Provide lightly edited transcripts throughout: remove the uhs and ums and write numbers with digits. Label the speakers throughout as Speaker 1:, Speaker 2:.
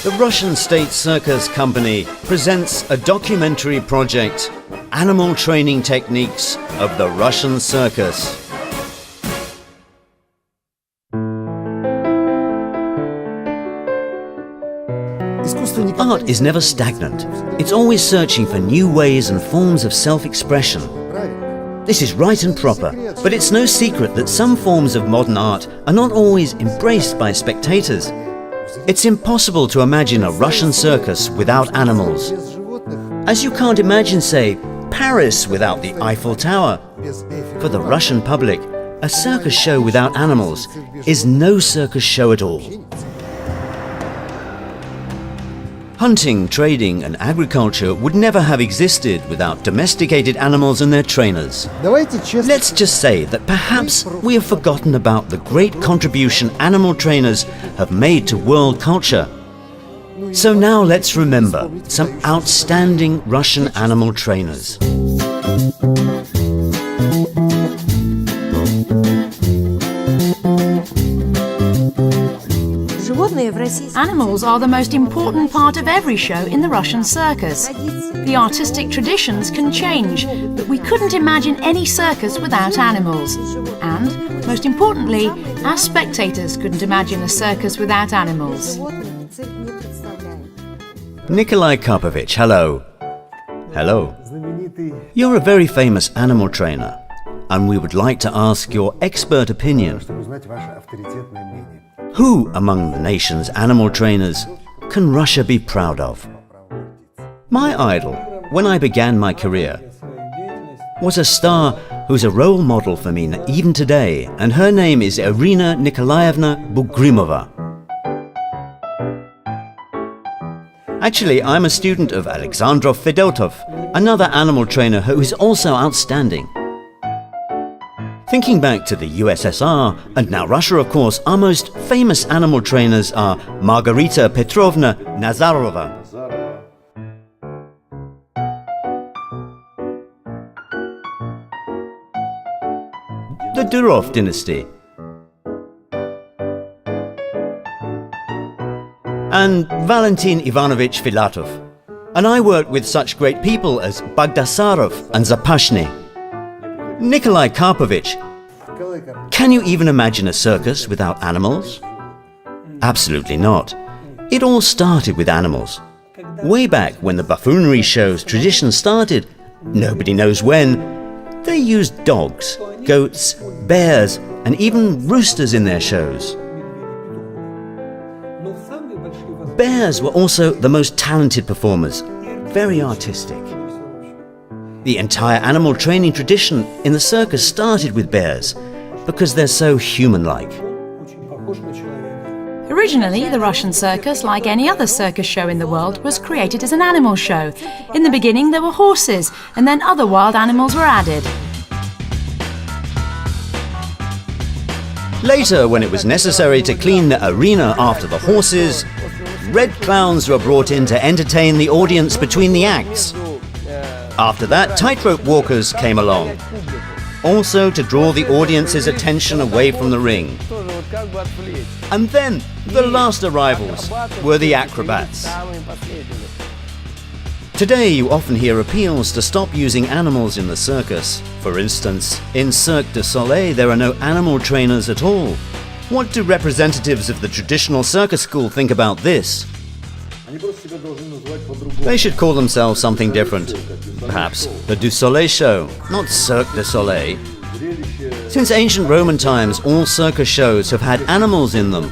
Speaker 1: The Russian state circus company presents a documentary project, Animal Training Techniques of the Russian Circus. Art is never stagnant. It's always searching for new ways and forms of self-expression. This is right and proper, but it's no secret that some forms of modern art are not always embraced by spectators. It's impossible to imagine a Russian circus without animals. As you can't imagine, say, Paris without the Eiffel Tower. For the Russian public, a circus show without animals is no circus show at all. Hunting, trading and agriculture would never have existed without domesticated animals and their trainers. Let's just say that perhaps we have forgotten about the great contribution animal trainers have made to world culture. So now let's remember some outstanding Russian animal trainers.
Speaker 2: Animals are the most important part of every show in the Russian circus. The artistic traditions can change, but we couldn't imagine any circus without animals. And, most importantly, our spectators couldn't imagine a circus without animals.
Speaker 1: Nikolai Karpovich, hello. Hello. You're a very famous animal trainer, and we would like to ask your expert opinion. Who among the nation's animal trainers can Russia be proud of? My idol, when I began my career, was a star who's a role model for me even today, and her name is Irina Nikolaevna Bugrimova. Actually, I'm a student of Alexandrov Fedotov, another animal trainer who is also outstanding. Thinking back to the USSR, and now Russia of course, our most famous animal trainers are Margarita Petrovna Nazarova, the Durov dynasty, and Valentin Ivanovich Filatov. And I worked with such great people as Bagdasarov and Zapashny. Nikolai Karpovich, can you even imagine a circus without animals? Absolutely not. It all started with animals. Way back when the buffoonery show's tradition started, nobody knows when, they used dogs, goats, bears, and even roosters in their shows. Bears were also the most talented performers, very artistic. The entire animal training tradition in the circus started with bears because they're so human-like.
Speaker 2: Originally, the Russian circus, like any other circus show in the world, was created as an animal show. In the beginning, there were horses, and then other wild animals were added.
Speaker 1: Later, when it was necessary to clean the arena after the horses, red clowns were brought in to entertain the audience between the acts. After that, tightrope walkers came along, also to draw the audience's attention away from the ring. And then, the last arrivals were the acrobats. Today, you often hear appeals to stop using animals in the circus. For instance, in Cirque du Soleil, there are no animal trainers at all. What do representatives of the traditional circus school think about this? They should call themselves something different. Perhaps the Du Soleil show, not Cirque du Soleil. Since ancient Roman times, all circus shows have had animals in them.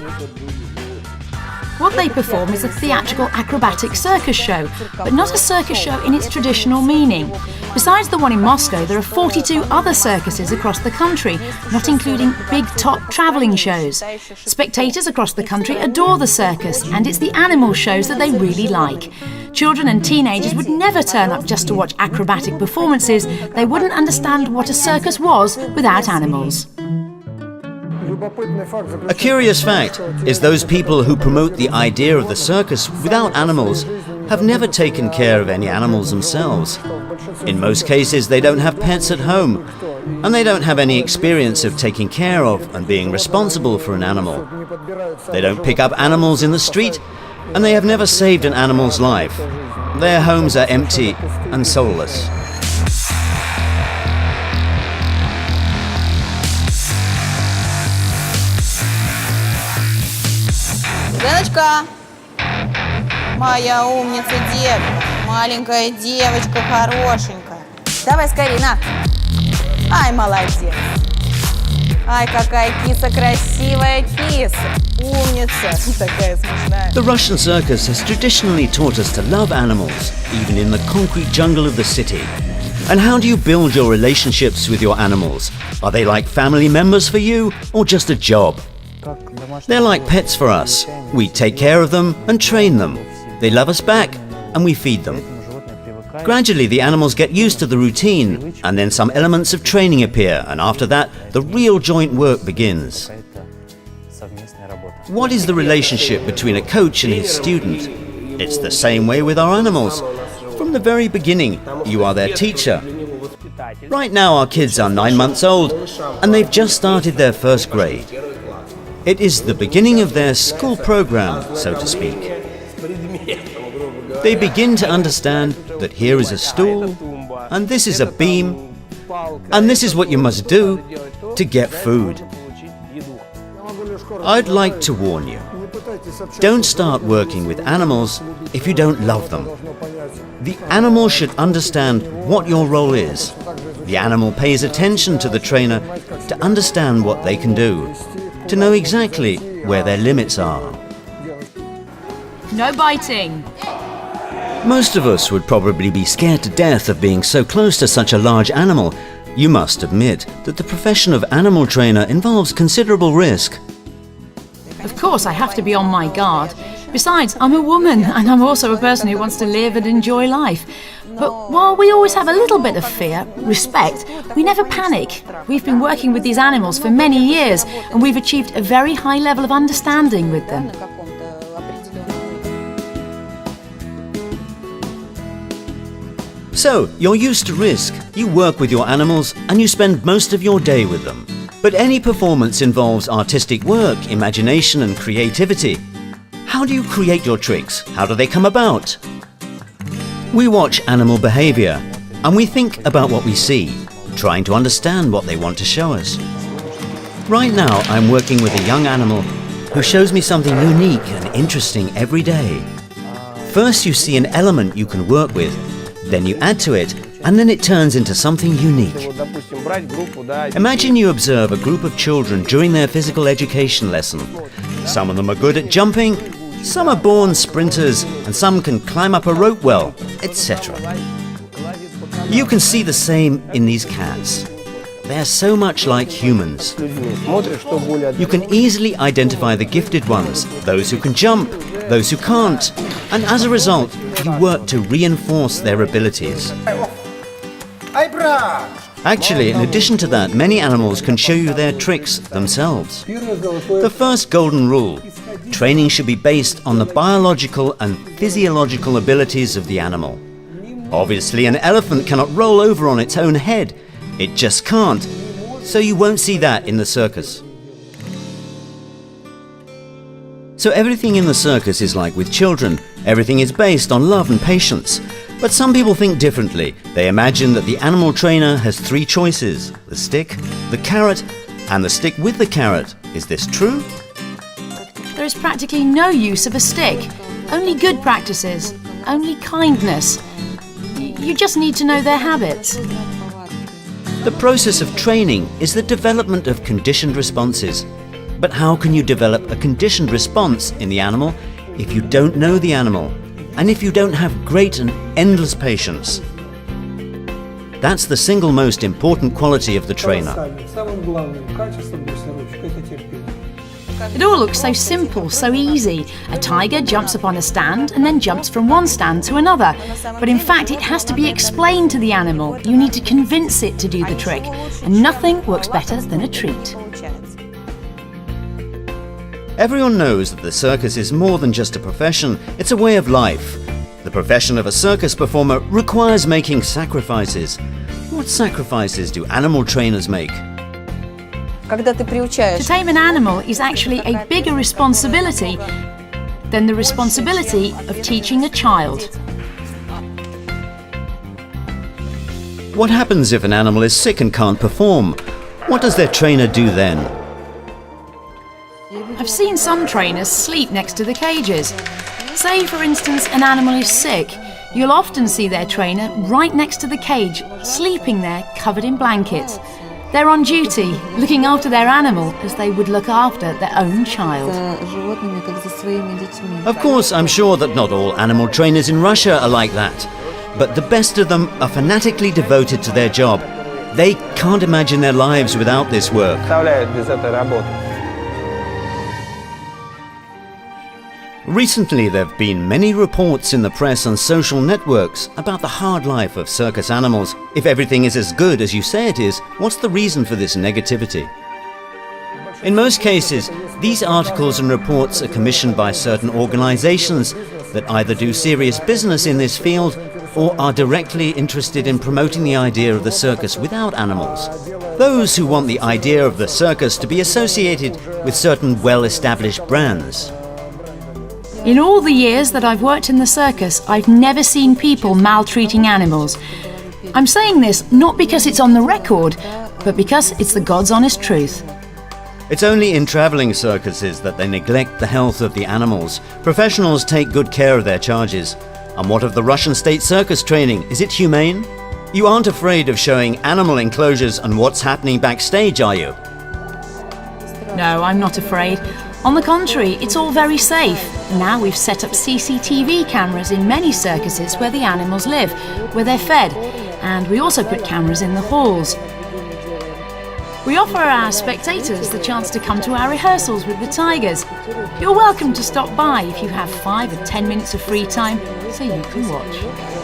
Speaker 2: What they perform is a theatrical acrobatic circus show, but not a circus show in its traditional meaning. Besides the one in Moscow, there are 42 other circuses across the country, not including big top travelling shows. Spectators across the country adore the circus, and it's the animal shows that they really like. Children and teenagers would never turn up just to watch acrobatic performances. They wouldn't understand what a circus was without animals.
Speaker 1: A curious fact is those people who promote the idea of the circus without animals have never taken care of any animals themselves. In most cases, they don't have pets at home, and they don't have any experience of taking care of and being responsible for an animal. They don't pick up animals in the street, and they have never saved an animal's life. Their homes are empty and soulless.
Speaker 3: Леночка, моя умница девка, маленькая девочка хорошенькая. Давай скорее, на. Ай, молодец. Ай, какая киса красивая киса. Умница, такая смешная.
Speaker 1: The Russian circus has traditionally taught us to love animals, even in the concrete jungle of the city. And how do you build your relationships with your animals? Are they like family members for you, or just a job? They're like pets for us. We take care of them and train them. They love us back, and we feed them. Gradually, the animals get used to the routine, and then some elements of training appear, and after that, the real joint work begins. What is the relationship between a coach and his student? It's the same way with our animals. From the very beginning, you are their teacher. Right now, our kids are 9 months old, and they've just started their first grade. It is the beginning of their school program, so to speak. They begin to understand that here is a stool, and this is a beam, and this is what you must do to get food. I'd like to warn you, don't start working with animals if you don't love them. The animal should understand what your role is. The animal pays attention to the trainer to understand what they can do, to know exactly where their limits are.
Speaker 2: No biting.
Speaker 1: Most of us would probably be scared to death of being so close to such a large animal. You must admit that the profession of animal trainer involves considerable risk.
Speaker 2: Of course, I have to be on my guard. Besides, I'm a woman, and I'm also a person who wants to live and enjoy life. But while we always have a little bit of fear, respect, we never panic. We've been working with these animals for many years, and we've achieved a very high level of understanding with them.
Speaker 1: So, you're used to risk, you work with your animals, and you spend most of your day with them. But any performance involves artistic work, imagination, and creativity. How do you create your tricks? How do they come about? We watch animal behavior, and we think about what we see, trying to understand what they want to show us. Right now, I'm working with a young animal who shows me something unique and interesting every day. First, you see an element you can work with, then you add to it, and then it turns into something unique. Imagine you observe a group of children during their physical education lesson. Some of them are good at jumping, some are born sprinters, and some can climb up a rope well, etc. You can see the same in these cats. They're so much like humans. You can easily identify the gifted ones, those who can jump, those who can't, and as a result, you work to reinforce their abilities. Actually, in addition to that, many animals can show you their tricks themselves. The first golden rule: training should be based on the biological and physiological abilities of the animal. Obviously, an elephant cannot roll over on its own head. It just can't. So you won't see that in the circus. So everything in the circus is like with children. Everything is based on love and patience. But some people think differently. They imagine that the animal trainer has 3 choices: the stick, the carrot, and the stick with the carrot. Is this true?
Speaker 2: There is practically no use of a stick. Only good practices. Only kindness. You just need to know their habits.
Speaker 1: The process of training is the development of conditioned responses. But how can you develop a conditioned response in the animal if you don't know the animal, and if you don't have great and endless patience? That's the single most important quality of the trainer.
Speaker 2: It all looks so simple, so easy. A tiger jumps upon a stand and then jumps from one stand to another. But in fact, it has to be explained to the animal. You need to convince it to do the trick. And nothing works better than a treat.
Speaker 1: Everyone knows that the circus is more than just a profession, it's a way of life. The profession of a circus performer requires making sacrifices. What sacrifices do animal trainers make?
Speaker 2: To tame an animal is actually a bigger responsibility than the responsibility of teaching a child.
Speaker 1: What happens if an animal is sick and can't perform? What does their trainer do then?
Speaker 2: I've seen some trainers sleep next to the cages. Say, for instance, an animal is sick. You'll often see their trainer right next to the cage, sleeping there, covered in blankets. They're on duty, looking after their animal as they would look after their own child.
Speaker 1: Of course, I'm sure that not all animal trainers in Russia are like that. But the best of them are fanatically devoted to their job. They can't imagine their lives without this work. Recently, there have been many reports in the press and social networks about the hard life of circus animals. If everything is as good as you say it is, what's the reason for this negativity? In most cases, these articles and reports are commissioned by certain organizations that either do serious business in this field or are directly interested in promoting the idea of the circus without animals. Those who want the idea of the circus to be associated with certain well-established brands.
Speaker 2: In all the years that I've worked in the circus, I've never seen people maltreating animals. I'm saying this not because it's on the record, but because it's the God's honest truth.
Speaker 1: It's only in traveling circuses that they neglect the health of the animals. Professionals take good care of their charges. And what of the Russian state circus training? Is it humane? You aren't afraid of showing animal enclosures and what's happening backstage, are you?
Speaker 2: No, I'm not afraid. On the contrary, it's all very safe. Now we've set up CCTV cameras in many circuses where the animals live, where they're fed, and we also put cameras in the halls. We offer our spectators the chance to come to our rehearsals with the tigers. You're welcome to stop by if you have 5 or 10 minutes of free time, so you can watch.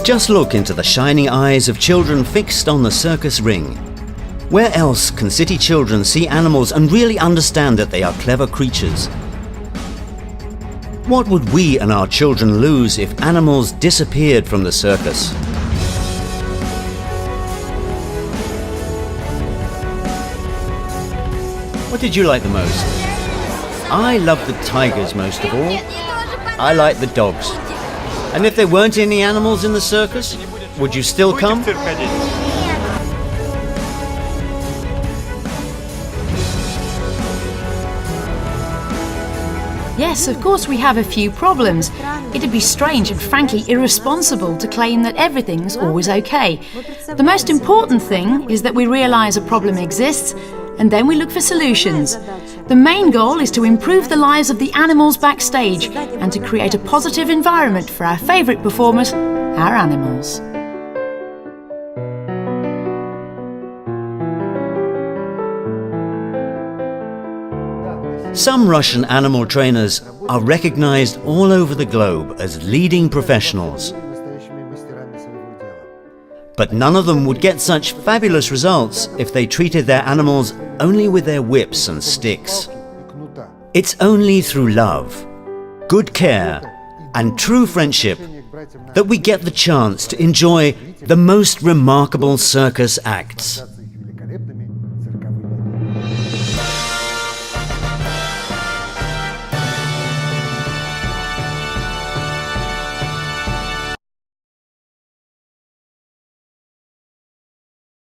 Speaker 1: Just look into the shining eyes of children fixed on the circus ring. Where else can city children see animals and really understand that they are clever creatures? What would we and our children lose if animals disappeared from the circus? What did you like the most? I love the tigers most of all. I like the dogs. And if there weren't any animals in the circus, would you still come?
Speaker 2: Yes, of course we have a few problems. It'd be strange and frankly irresponsible to claim that everything's always okay. The most important thing is that we realise a problem exists and then we look for solutions. The main goal is to improve the lives of the animals backstage and to create a positive environment for our favourite performers, our animals.
Speaker 1: Some Russian animal trainers are recognized all over the globe as leading professionals. But none of them would get such fabulous results if they treated their animals only with their whips and sticks. It's only through love, good care, and true friendship that we get the chance to enjoy the most remarkable circus acts.